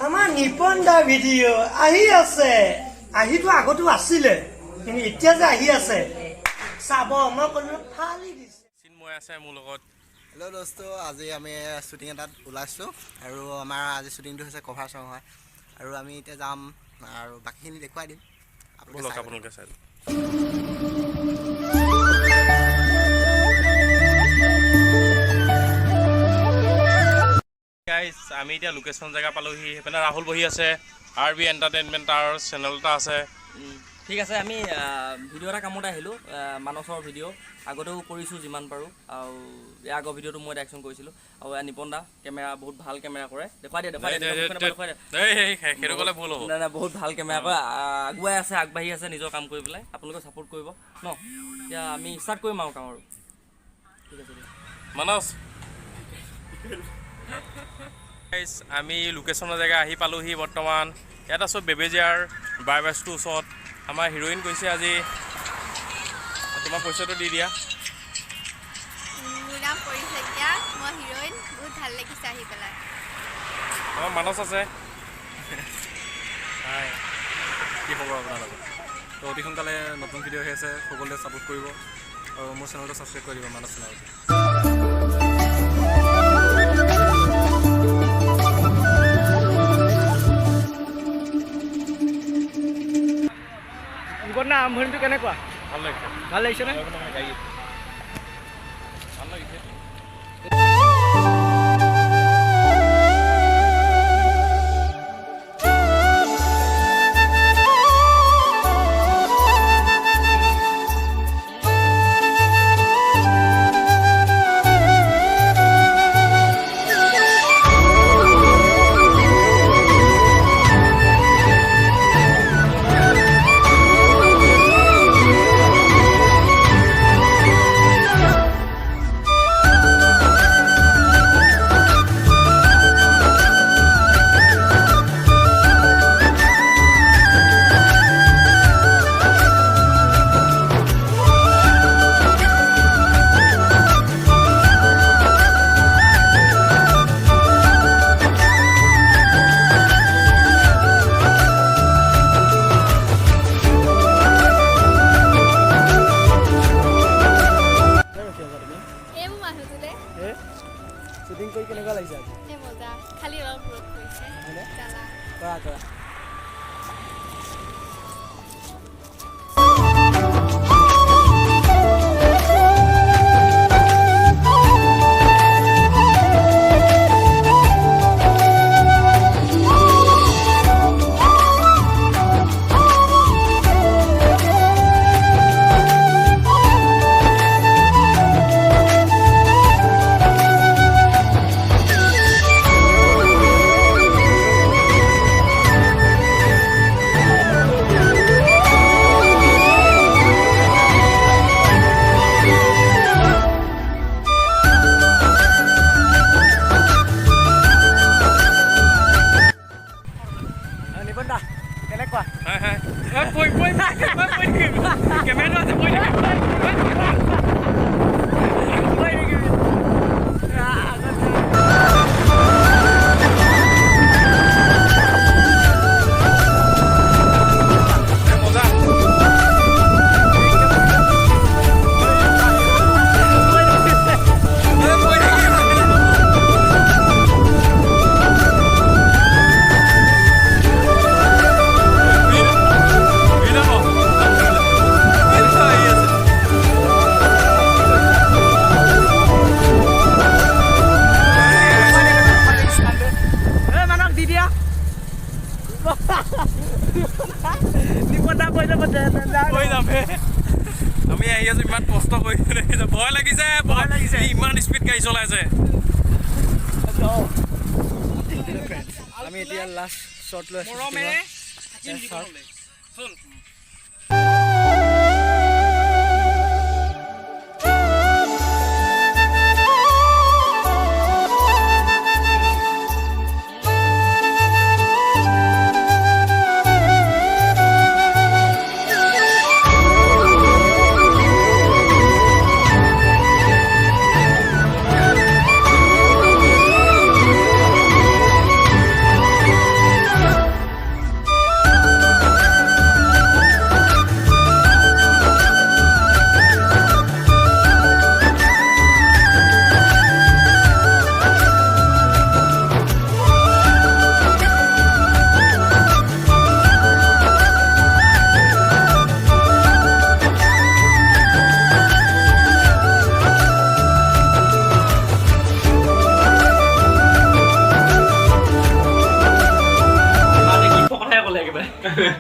আমাৰ নিপন দা ভিডিঅ' আহি আছে আহিতো আগতো আছিলে কিন্তু এতিয়া যে আহি আছে চাব মই ক'লো ফালি দিছে চিন্ময় আছে মোৰ লগত হেল্ল' দোস্ত আজি আমি শ্বুটিং এটাত ওলাইছোঁ আৰু আমাৰ আজি শ্বুটিংটো হৈছে কভাৰ চং হয় আৰু আমি এতিয়া যাম আৰু বাকীখিনি দেখুৱাই দিম আপোনালোকে চাই গাইজ আমি এতিয়া লোকেশ্যন জেগা পালোহি সেইপিনে ৰাহুল বহি আছে RB এণ্টাৰটেইনমেণ্ট তাৰ চেনেল এটা আছে ঠিক আছে আমি ভিডিঅ' এটা কামত আহিলোঁ মানসৰ ভিডিঅ' আগতেও কৰিছোঁ যিমান পাৰোঁ আৰু এই আগৰ ভিডিঅ'টো মই ডাইৰেকশ্যন কৰিছিলোঁ আৰু নিপন দা কেমেৰা বহুত ভাল কেমেৰা কৰে দেখুৱাই দিয়ে সেইটো ক'লে ভুল হ'ব নাই বহুত ভাল কেমেৰা কৰে আগুৱাই আছে আগবাঢ়ি আছে নিজৰ কাম কৰি পেলাই আপোনালোকে ছাপোৰ্ট কৰিব ন এতিয়া আমি ষ্টাৰ্ট কৰিম আৰু কাম আৰু ঠিক আছে মানস আমি লোকেশ্যনৰ জেগা আহি পালোহি বৰ্তমান ইয়াত আছোঁ বেবেজিয়াৰ বাৰবাছটোৰ ওচৰত আমাৰ হিৰ'ইন কৈছে আজি তোমাৰ পইচাটো দি দিয়া মোৰ নাম পৰিচৰ্যা মই হিৰ'ইন বহুত ভাল লাগিছে আহি পেলাই আমাৰ মানস আছে কি খবৰ আপোনাৰ লগত তো অতি সোনকালে নতুন ভিডিঅ' আহি আছে সকলোৱে ছাপোৰ্ট কৰিব আৰু মোৰ চেনেলটো ছাবস্ক্ৰাইব কৰি দিব মানস চেনেল না আৰম্ভণিটো কেনেকুৱা ভাল লাগিছে ভাল লাগিছে নে ভাল লাগিছে শ্বুটিং কৰি কেনেকুৱা লাগিছে মজা খালি অলপ ৰ'দ পৰিছে কৰা কৰা কেনেকুৱা কেমেৰাটো আছে আমি আহি আছো ইমান কষ্ট কৰি ভয় লাগিছে ইমান স্পীড গাড়ী চলাইছে আমি এতিয়া লাষ্ট শ্বট লৈ আছো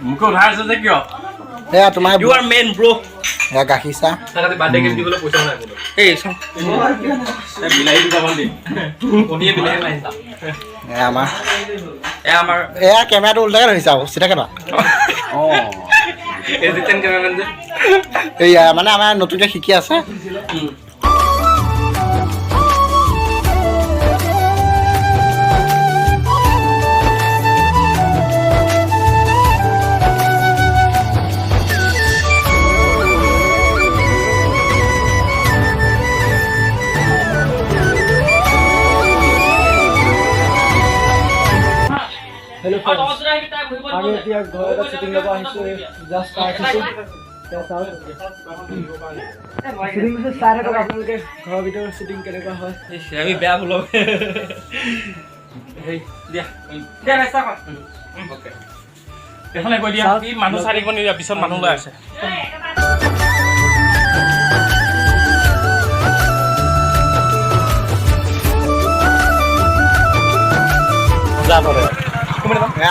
মুখে উঠাই আছে যে কিয় এয়া তোমাৰ ইউ আৰ মেন ব্ৰ এয়া গাখীৰ চাহ তাতে বাৰ্থডে গিফ্ট দিবলৈ পইচা নাই মোৰ এই চাওঁ বিলাহী দুটামান দি কণীয়ে বিলাহী নাই এয়া আমাৰ আমাৰ এয়া কেমেৰাটো উল্টাকে ধৰিছা আকৌ চিধাকে ধৰা এডিটেন কেমেৰামেন যে এয়া মানে আমাৰ নতুনকৈ শিকি আছে আমি এতিয়া ঘৰ এটা শ্বুটিং ল'ব আহিছোঁ জাষ্ট আহিছোঁ শ্বুটিং পিছত চাই থাকক আপোনালোকে ঘৰৰ ভিতৰত শ্বুটিং কেনেকুৱা হয় আমি বেয়া ভুলক দিয়া ৰাস্তা কৰ এইফালে কৈ দিয়া কি মানুহ চাৰিব নিদিয়া পিছত মানুহ লৈ আছে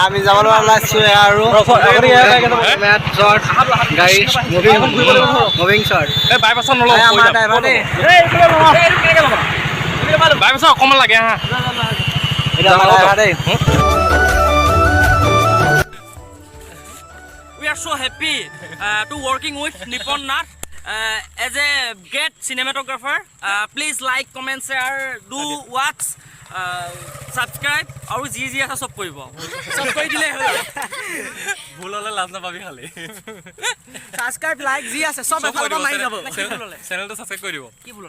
আমি যাবলৈ ওলাইছোঁ আৰু গাড়ী মুভিং শ্বৰ্ট এই বাইপাছত নলওঁ আমাৰ ড্ৰাইভাৰ দেই বাইপাছত অকণমান লাগে হা ড্ৰাইভাৰ দেই We are so happy to working with Nippon Nath as a great cinematographer. Please like, comment, share, do watch, subscribe. আৰু যি যি আছে চব কৰিব চব কৰি দিলে হ'ল ভুল হ'লে লাজ নাপাবি খালি ছাবস্ক্ৰাইব লাইক যি আছে চব এফালৰ পৰা মাৰি যাব চেনেলটো ছাবস্ক্ৰাইব কৰি দিব কি ভুল